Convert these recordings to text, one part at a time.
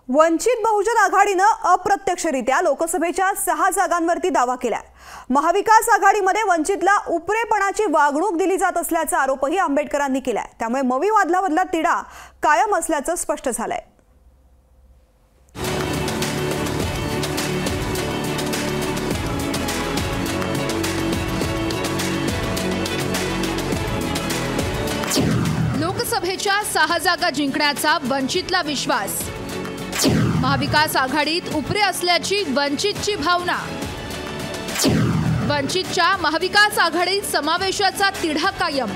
वंचित बहुजन आघाडीनं अप्रत्यक्षरित्या लोकसभेच्या 6 जागांवरती दावा केलाय। महाविकास आघाडीमध्ये वंचितला उपरेपणाची वागणूक दिली जात असल्याचा आरोपही आंबेडकरांनी केलाय। त्यामुळे मवी वादलामधला तिढा कायम असल्याचं स्पष्ट झालंय। लोकसभेच्या 6 जागा जिंकण्याचा वंचितला विश्वास। महाविकास आघाडीत उपरे असल्याची वंचितची भावना। वंचितच्या महाविकास आघाडीत समावेशाचा तिढा कायम।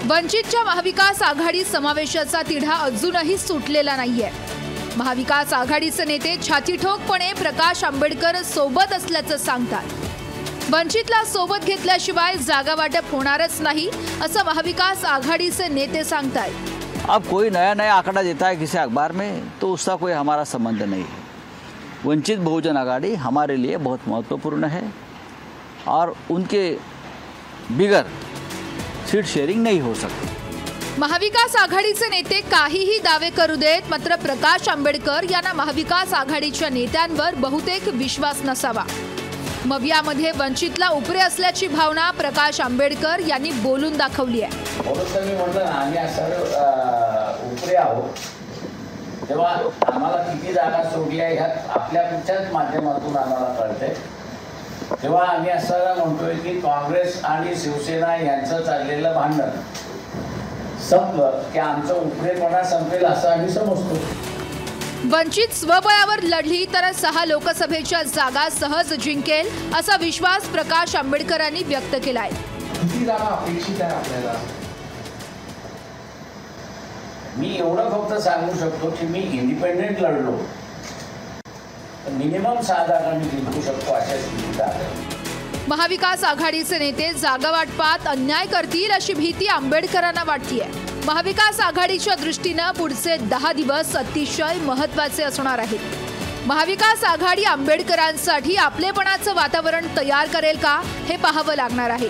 वंचितच्या महाविकास आघाडीत समावेशाचा तिढा अजूनही सुटलेला नाहीये। महाविकास आघाडीचे नेते छातीठोकपणे प्रकाश आंबेडकर सोबत असल्याचं सांगतात। वंचितला सोबत घेतल्याशिवाय जागा वाटप होणारच नाही असं महाविकास आघाडीचे नेते सांगतात। अब कोई नया आंकड़ा देता है किसी अखबार में तो उसका कोई हमारा संबंध नहीं है। वंचित बहुजन आघाड़ी हमारे लिए बहुत महत्वपूर्ण है और उनके बिगर सीट शेयरिंग नहीं हो सकती। महाविकास आघाडीचे नेते काहीही दावे करू देत, मात्र प्रकाश आंबेडकर यांना महाविकास आघाडीच्या नेत्यांवर बहुतेक विश्वास नसावा। मवियामध्ये वंचितला उपरे असल्याची भावना प्रकाश आंबेडकर यांनी बोलून दाखवली आहे। उपरे आहोत तेव्हा आम्हाला किती जागा सोडल्या ह्यात आपल्या पुढच्याच माध्यमातून आम्हाला कळते। तेव्हा आम्ही असं म्हणतोय की काँग्रेस आणि शिवसेना यांचं चाललेलं भांडण संपलं की आमचं उपरेपणा संपेल असं आम्ही समजतो। वंचित स्वबळावर लढली तर 6 लोकसभेच्या जागा सहज जिंकेल असा विश्वास प्रकाश आंबेडकरांनी व्यक्त केलाय। किती जागा अपेक्षित आहे आपल्याला? मी एवढं फक्त सांगू शकतो की मी इंडिपेंडेंट लढलो तर मिनिमम 6 जागा मी जिंकू शकतो अशा स्थितीत आहे। महाविकास आघाडीचे नेते जागा वाटपात अन्याय करतील अशी भीती आंबेडकरांना वाटतेय। महाविकास आघाडीच्या दृष्टीने पुढचे 10 दिवस अतिशय महत्त्वाचे असणार आहेत। महाविकास आघाडी आंबेडकरांसाठी आपलेपणाचं वातावरण तयार करेल का हे पाहावं लागणार आहे।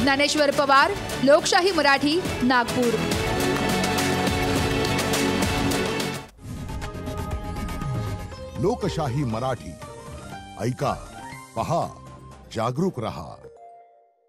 ज्ञानेश्वर पवार, लोकशाही मराठी, नागपूर। लोकशाही मराठी ऐका, पहा, जागरूक रहा।